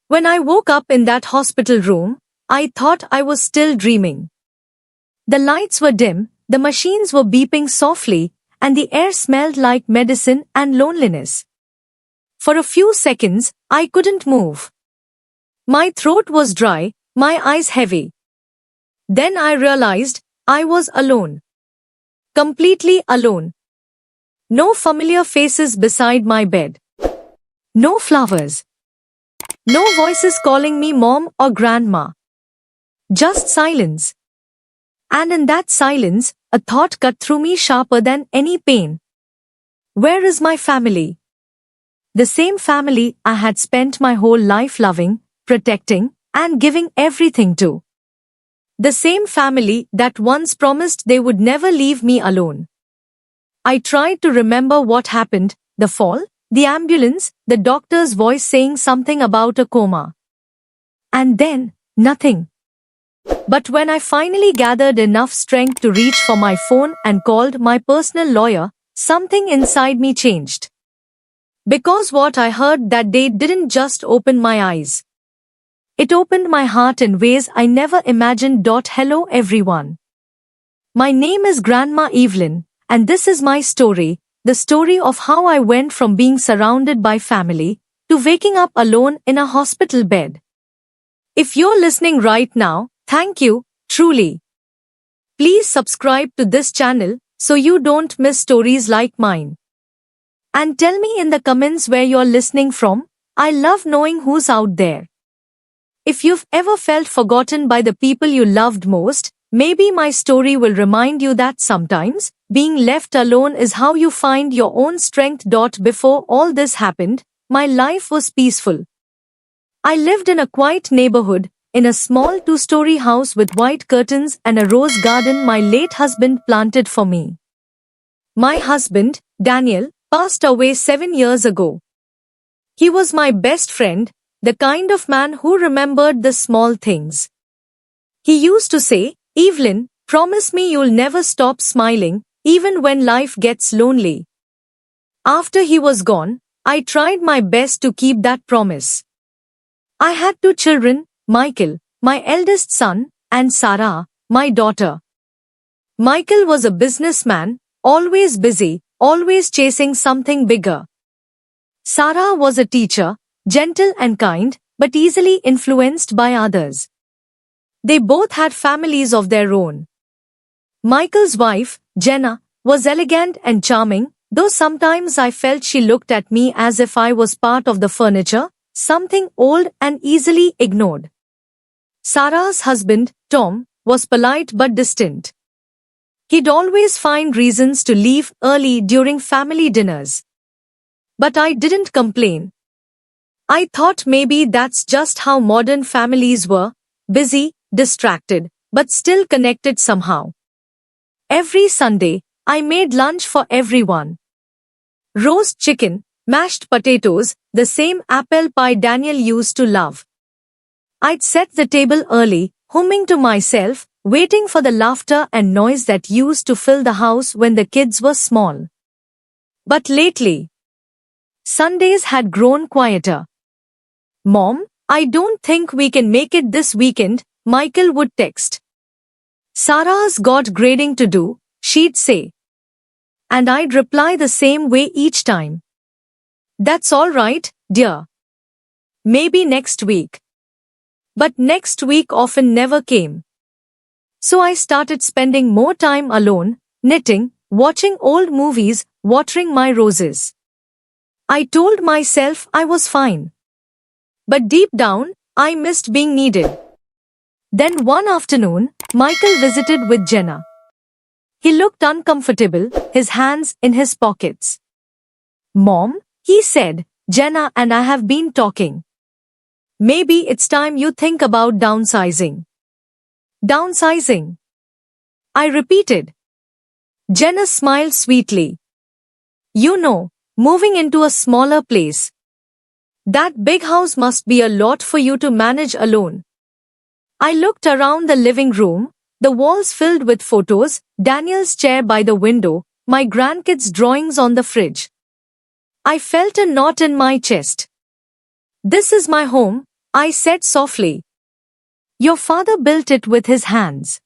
When I woke up in that hospital room, I thought I was still dreaming. The lights were dim, the machines were beeping softly, and the air smelled like medicine and loneliness. For a few seconds, I couldn't move. My throat was dry, my eyes heavy. Then I realized I was alone. Completely alone. No familiar faces beside my bed. No flowers. No voices calling me mom or grandma. Just silence. And in that silence, a thought cut through me sharper than any pain. Where is my family? The same family I had spent my whole life loving, protecting, and giving everything to. The same family that once promised they would never leave me alone. I tried to remember what happened, the fall, the ambulance, the doctor's voice saying something about a coma. And then, nothing. But when I finally gathered enough strength to reach for my phone and called my personal lawyer, something inside me changed. Because what I heard that day didn't just open my eyes. It opened my heart in ways I never imagined. Hello everyone. My name is Grandma Evelyn, and this is my story, the story of how I went from being surrounded by family to waking up alone in a hospital bed. If you're listening right now, thank you, truly. Please subscribe to this channel so you don't miss stories like mine. And tell me in the comments where you're listening from. I love knowing who's out there. If you've ever felt forgotten by the people you loved most, maybe my story will remind you that sometimes, being left alone is how you find your own strength. Before all this happened, my life was peaceful. I lived in a quiet neighborhood, in a small two-story house with white curtains and a rose garden my late husband planted for me. My husband, Daniel, passed away 7 years ago. He was my best friend, the kind of man who remembered the small things. He used to say, "Evelyn, promise me you'll never stop smiling, even when life gets lonely." After he was gone, I tried my best to keep that promise. I had 2 children, Michael, my eldest son, and Sarah, my daughter. Michael was a businessman, always busy, always chasing something bigger. Sarah was a teacher, gentle and kind, but easily influenced by others. They both had families of their own. Michael's wife, Jenna, was elegant and charming, though sometimes I felt she looked at me as if I was part of the furniture, something old and easily ignored. Sarah's husband, Tom, was polite but distant. He'd always find reasons to leave early during family dinners. But I didn't complain. I thought maybe that's just how modern families were, busy, distracted, but still connected somehow. Every Sunday, I made lunch for everyone. Roast chicken, mashed potatoes, the same apple pie Daniel used to love. I'd set the table early, humming to myself, waiting for the laughter and noise that used to fill the house when the kids were small. But lately, Sundays had grown quieter. "Mom, I don't think we can make it this weekend," Michael would text. "Sarah's got grading to do," she'd say. And I'd reply the same way each time. "That's all right, dear. Maybe next week." But next week often never came. So I started spending more time alone, knitting, watching old movies, watering my roses. I told myself I was fine. But deep down, I missed being needed. Then one afternoon, Michael visited with Jenna. He looked uncomfortable, his hands in his pockets. "Mom," he said, "Jenna and I have been talking. Maybe it's time you think about downsizing." "Downsizing?" I repeated. Jenna smiled sweetly. "You know, moving into a smaller place. That big house must be a lot for you to manage alone." I looked around the living room, the walls filled with photos, Daniel's chair by the window, my grandkids' drawings on the fridge. I felt a knot in my chest. "This is my home," I said softly. Your father built it with his hands.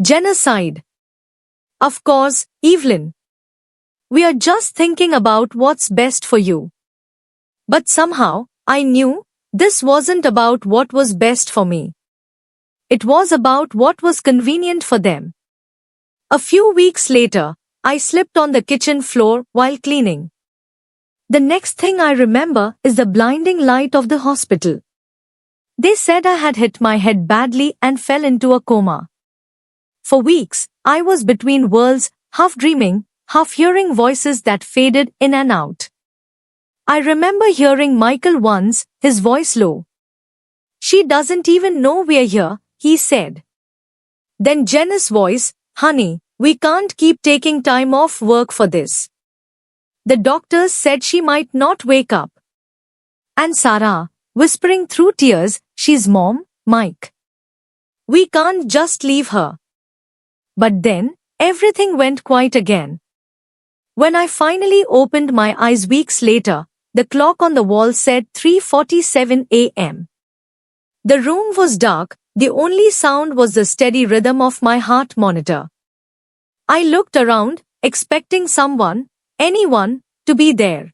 Jenna sighed. Of course, Evelyn. We are just thinking about what's best for you. But somehow, I knew this wasn't about what was best for me. It was about what was convenient for them. A few weeks later, I slipped on the kitchen floor while cleaning. The next thing I remember is the blinding light of the hospital. They said I had hit my head badly and fell into a coma. For weeks, I was between worlds, half dreaming, half hearing voices that faded in and out. I remember hearing Michael once, his voice low. She doesn't even know we're here, he said. Then Jenna's voice, honey, we can't keep taking time off work for this. The doctors said she might not wake up. And Sarah, whispering through tears, she's mom, Mike. We can't just leave her. But then, everything went quiet again. When I finally opened my eyes weeks later, the clock on the wall said 3:47 a.m. The room was dark, the only sound was the steady rhythm of my heart monitor. I looked around, expecting someone, anyone, to be there.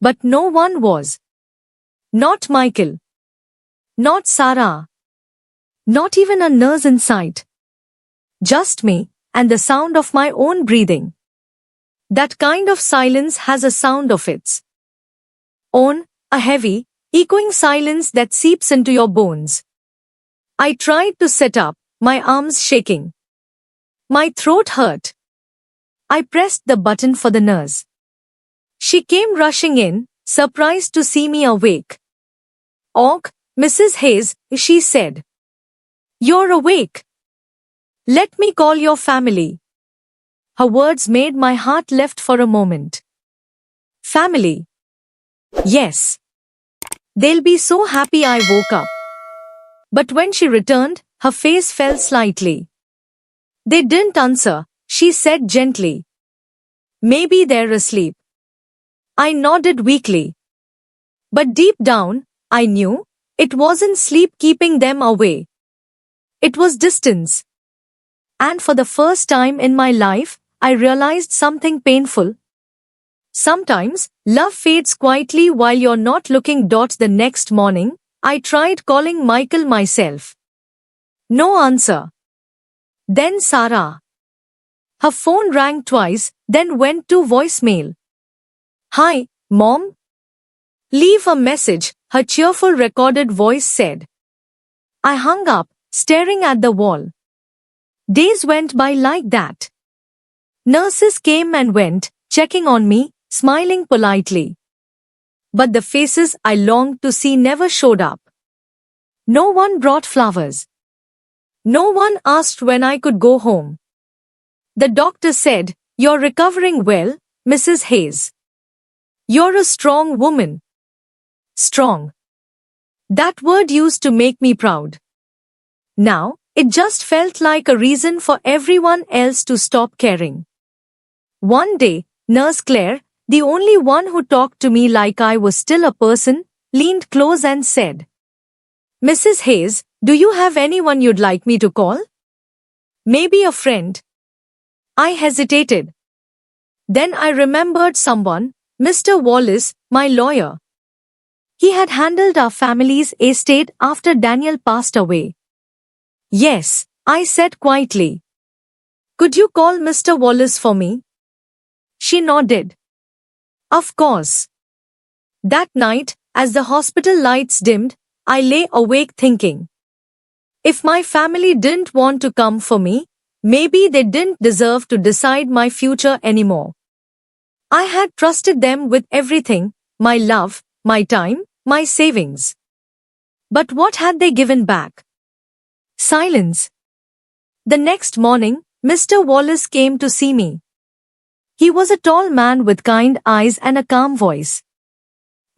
But no one was. Not Michael. Not Sarah. Not even a nurse in sight. Just me, and the sound of my own breathing. That kind of silence has a sound of its own, a heavy, echoing silence that seeps into your bones. I tried to sit up, my arms shaking. My throat hurt. I pressed the button for the nurse. She came rushing in, surprised to see me awake. "Och, Mrs. Hayes," she said. "You're awake. Let me call your family." Her words made my heart lift for a moment. Family. Yes. They'll be so happy I woke up. But when she returned, her face fell slightly. They didn't answer, she said gently. Maybe they're asleep. I nodded weakly. But deep down, I knew it wasn't sleep keeping them away. It was distance. And for the first time in my life, I realized something painful. Sometimes, love fades quietly while you're not looking. The next morning, I tried calling Michael myself. No answer. Then Sarah. Her phone rang twice, then went to voicemail. "Hi, Mom? Leave a message," her cheerful recorded voice said. I hung up, staring at the wall. Days went by like that. Nurses came and went, checking on me, smiling politely. But the faces I longed to see never showed up. No one brought flowers. No one asked when I could go home. The doctor said, "You're recovering well, Mrs. Hayes. You're a strong woman." Strong. That word used to make me proud. Now, it just felt like a reason for everyone else to stop caring. One day, Nurse Claire, the only one who talked to me like I was still a person, leaned close and said, "Mrs. Hayes, do you have anyone you'd like me to call? Maybe a friend." I hesitated. Then I remembered someone, Mr. Wallace, my lawyer. He had handled our family's estate after Daniel passed away. "Yes," I said quietly. "Could you call Mr. Wallace for me?" She nodded. Of course. That night, as the hospital lights dimmed, I lay awake thinking. If my family didn't want to come for me, maybe they didn't deserve to decide my future anymore. I had trusted them with everything, my love, my time, my savings. But what had they given back? Silence. The next morning, Mr. Wallace came to see me. He was a tall man with kind eyes and a calm voice.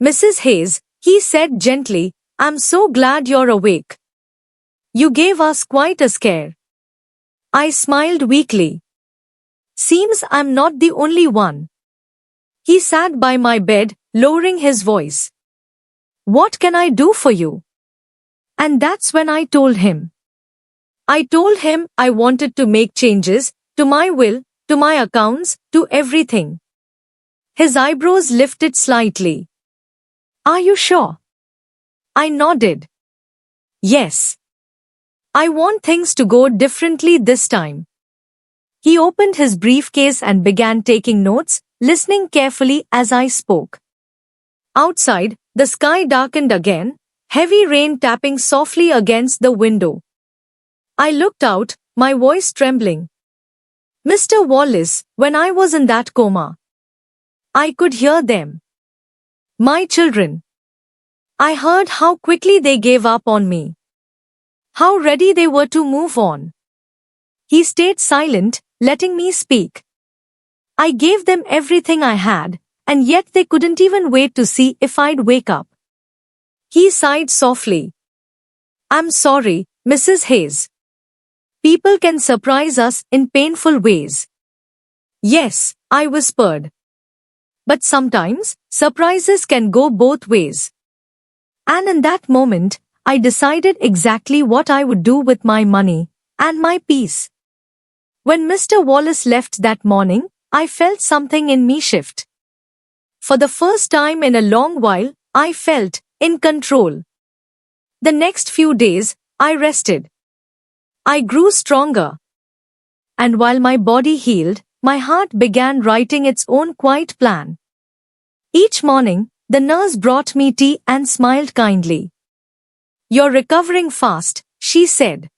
"Mrs. Hayes," he said gently, "I'm so glad you're awake. You gave us quite a scare." I smiled weakly. "Seems I'm not the only one." He sat by my bed, lowering his voice. What can I do for you? And that's when I told him. I told him I wanted to make changes to my will, to my accounts, to everything. His eyebrows lifted slightly. Are you sure? I nodded. Yes. I want things to go differently this time. He opened his briefcase and began taking notes, listening carefully as I spoke. Outside, the sky darkened again, heavy rain tapping softly against the window. I looked out, my voice trembling. Mr. Wallace, when I was in that coma, I could hear them. My children. I heard how quickly they gave up on me. How ready they were to move on. He stayed silent, letting me speak. I gave them everything I had, and yet they couldn't even wait to see if I'd wake up. He sighed softly. I'm sorry, Mrs. Hayes. People can surprise us in painful ways. Yes, I whispered. But sometimes, surprises can go both ways. And in that moment, I decided exactly what I would do with my money and my peace. When Mr. Wallace left that morning, I felt something in me shift. For the first time in a long while, I felt in control. The next few days, I rested. I grew stronger. And while my body healed, my heart began writing its own quiet plan. Each morning, the nurse brought me tea and smiled kindly. You're recovering fast, she said.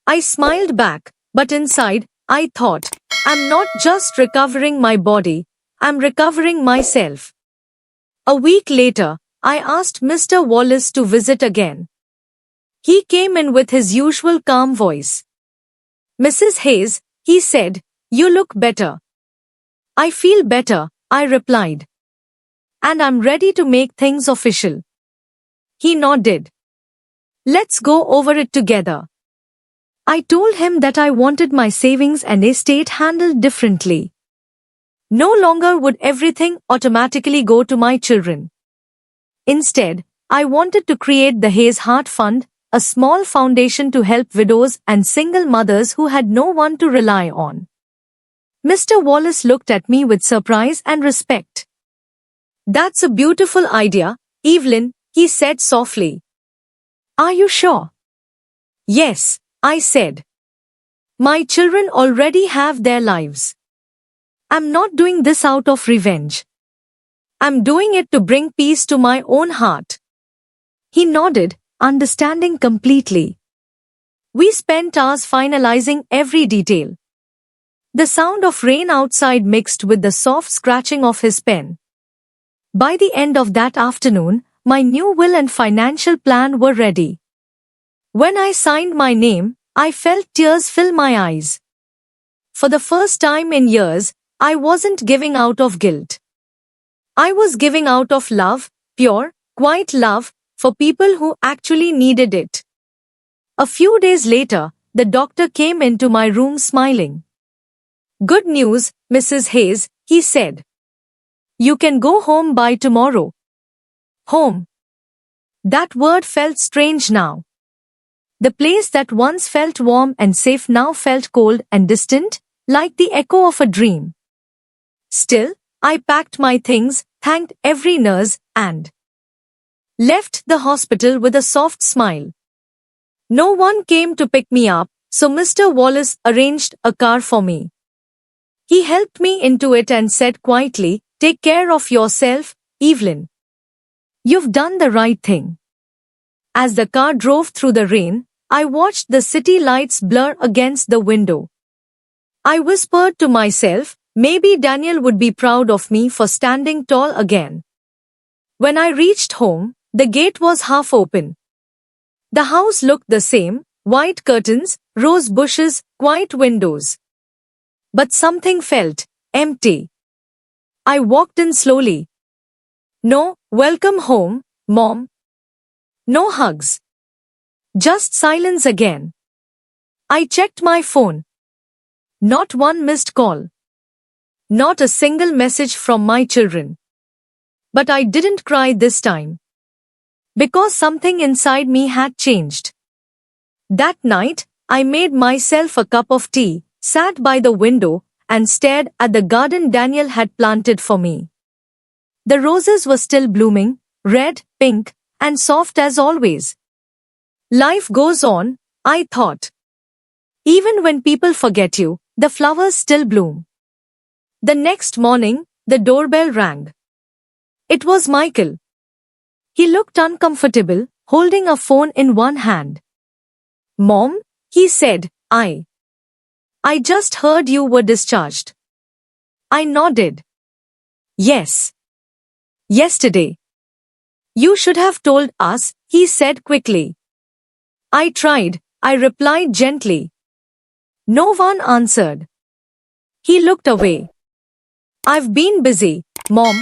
I smiled back, but inside, I thought, I'm not just recovering my body, I'm recovering myself. A week later, I asked Mr. Wallace to visit again. He came in with his usual calm voice. Mrs. Hayes, he said, you look better. I feel better, I replied. And I'm ready to make things official. He nodded. Let's go over it together. I told him that I wanted my savings and estate handled differently. No longer would everything automatically go to my children. Instead, I wanted to create the Hayes Heart Fund, a small foundation to help widows and single mothers who had no one to rely on. Mr. Wallace looked at me with surprise and respect. That's a beautiful idea, Evelyn, he said softly. Are you sure? Yes, I said. My children already have their lives. I'm not doing this out of revenge. I'm doing it to bring peace to my own heart. He nodded, understanding completely. We spent hours finalizing every detail. The sound of rain outside mixed with the soft scratching of his pen. By the end of that afternoon, my new will and financial plan were ready. When I signed my name, I felt tears fill my eyes. For the first time in years, I wasn't giving out of guilt. I was giving out of love, pure, quiet love, for people who actually needed it. A few days later, the doctor came into my room smiling. Good news, Mrs. Hayes, he said. You can go home by tomorrow. Home. That word felt strange now. The place that once felt warm and safe now felt cold and distant, like the echo of a dream. Still, I packed my things, thanked every nurse, and left the hospital with a soft smile. No one came to pick me up, so Mr. Wallace arranged a car for me. He helped me into it and said quietly, take care of yourself, Evelyn. You've done the right thing. As the car drove through the rain, I watched the city lights blur against the window. I whispered to myself, maybe Daniel would be proud of me for standing tall again. When I reached home, the gate was half open. The house looked the same, white curtains, rose bushes, quiet windows. But something felt empty. I walked in slowly. No, welcome home, Mom. No hugs. Just silence again. I checked my phone. Not one missed call. Not a single message from my children. But I didn't cry this time. because something inside me had changed. That night, I made myself a cup of tea, sat by the window, and stared at the garden Daniel had planted for me. The roses were still blooming, red, pink, and soft as always. Life goes on, I thought. Even when people forget you, the flowers still bloom. The next morning, the doorbell rang. It was Michael. He looked uncomfortable, holding a phone in one hand. "Mom," he said, I just heard you were discharged." I nodded. "Yes. Yesterday." "You should have told us," he said quickly. "I tried," I replied gently. No one answered. He looked away. "I've been busy, Mom.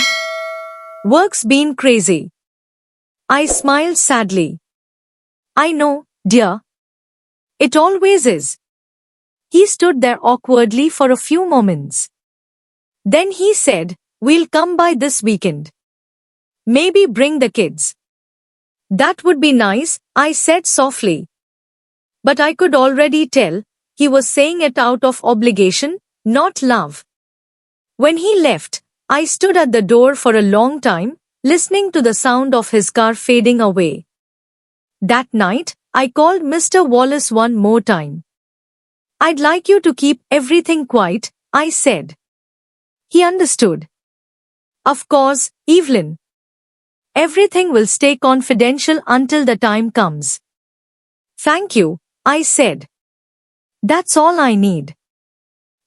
Work's been crazy." I smiled sadly. "I know, dear. It always is." He stood there awkwardly for a few moments. Then he said, "We'll come by this weekend. Maybe bring the kids." "That would be nice," I said softly. But I could already tell, he was saying it out of obligation, not love. When he left, I stood at the door for a long time, listening to the sound of his car fading away. That night, I called Mr. Wallace one more time. "I'd like you to keep everything quiet," I said. He understood. "Of course, Evelyn. Everything will stay confidential until the time comes." "Thank you," I said. "That's all I need."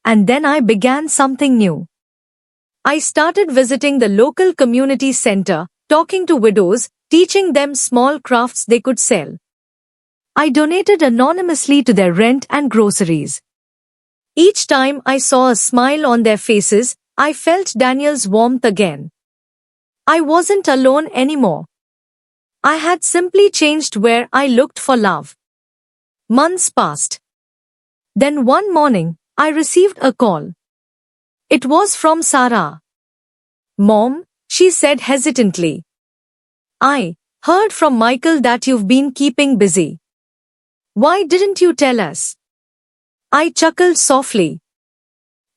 And then I began something new. I started visiting the local community center, talking to widows, teaching them small crafts they could sell. I donated anonymously to their rent and groceries. Each time I saw a smile on their faces, I felt Daniel's warmth again. I wasn't alone anymore. I had simply changed where I looked for love. Months passed. Then one morning, I received a call. It was from Sarah. "Mom," she said hesitantly. "I heard from Michael that you've been keeping busy. Why didn't you tell us?" I chuckled softly.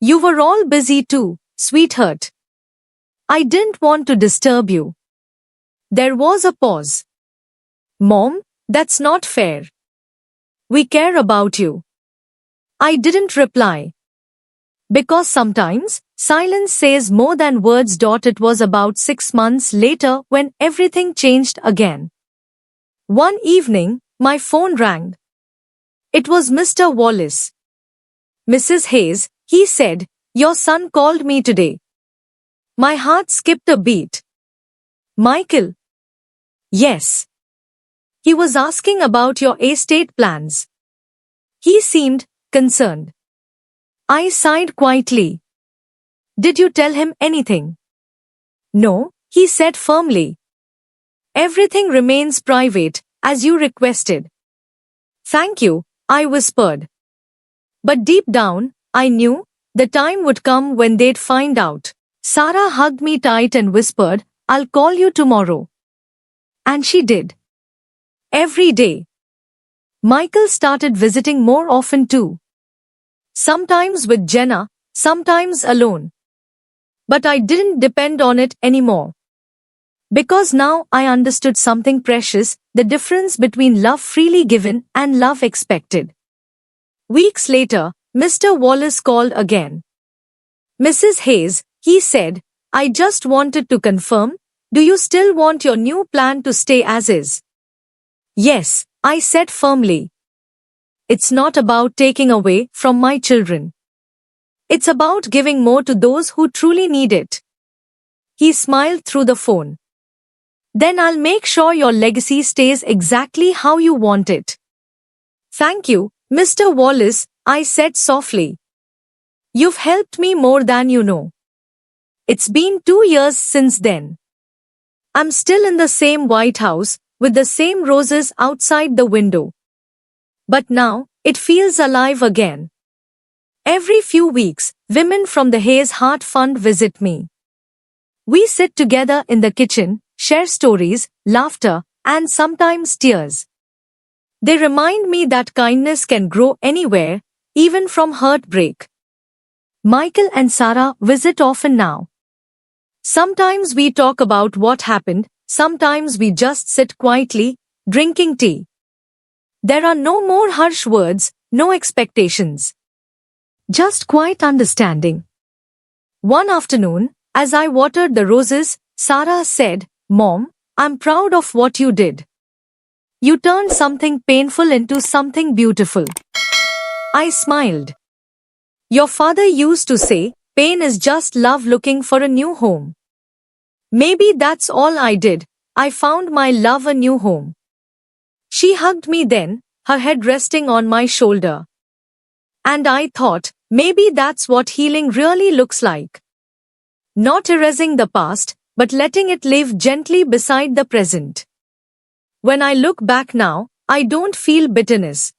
"You were all busy too, sweetheart. I didn't want to disturb you." There was a pause. "Mom, that's not fair. We care about you." I didn't reply. Because sometimes, silence says more than words. It was about 6 months later when everything changed again. One evening, my phone rang. It was Mr. Wallace. "Mrs. Hayes," he said, "your son called me today." My heart skipped a beat. "Michael?" "Yes. He was asking about your estate plans." He seemed concerned. I sighed quietly. "Did you tell him anything?" "No," he said firmly. "Everything remains private, as you requested." "Thank you," I whispered. But deep down, I knew the time would come when they'd find out. Sarah hugged me tight and whispered, "I'll call you tomorrow." And she did. Every day. Michael started visiting more often too. Sometimes with Jenna, sometimes alone. But I didn't depend on it anymore. Because now I understood something precious, the difference between love freely given and love expected. Weeks later, Mr. Wallace called again. "Mrs. Hayes," he said, "I just wanted to confirm, do you still want your new plan to stay as is?" "Yes," I said firmly. "It's not about taking away from my children. It's about giving more to those who truly need it." He smiled through the phone. "Then I'll make sure your legacy stays exactly how you want it." "Thank you, Mr. Wallace," I said softly. "You've helped me more than you know." It's been 2 years since then. I'm still in the same White House, with the same roses outside the window. But now, it feels alive again. Every few weeks, women from the Hayes Heart Fund visit me. We sit together in the kitchen, share stories, laughter, and sometimes tears. They remind me that kindness can grow anywhere, even from heartbreak. Michael and Sarah visit often now. Sometimes we talk about what happened, sometimes we just sit quietly, drinking tea. There are no more harsh words, no expectations. Just quiet understanding. One afternoon, as I watered the roses, Sarah said, "Mom, I'm proud of what you did. You turned something painful into something beautiful." I smiled. Your father used to say, pain is just love looking for a new home. Maybe that's all I did. I found my love a new home. She hugged me then, her head resting on my shoulder. And I thought, maybe that's what healing really looks like. Not erasing the past, but letting it live gently beside the present. When I look back now, I don't feel bitterness.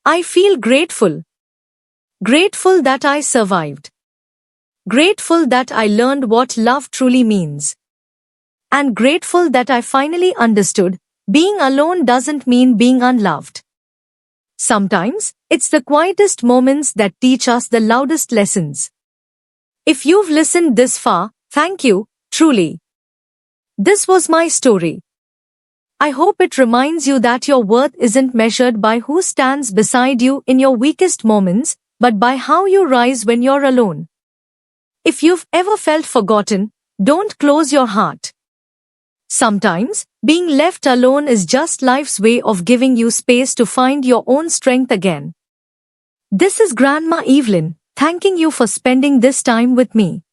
I feel grateful. Grateful that I survived. Grateful that I learned what love truly means. And grateful that I finally understood, being alone doesn't mean being unloved. Sometimes, it's the quietest moments that teach us the loudest lessons. If you've listened this far, thank you, truly. This was my story. I hope it reminds you that your worth isn't measured by who stands beside you in your weakest moments, but by how you rise when you're alone. If you've ever felt forgotten, don't close your heart. Sometimes, being left alone is just life's way of giving you space to find your own strength again. This is Grandma Evelyn, thanking you for spending this time with me.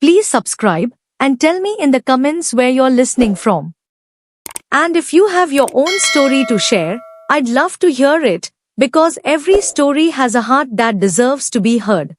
Please subscribe and tell me in the comments where you're listening from. And if you have your own story to share, I'd love to hear it, because every story has a heart that deserves to be heard.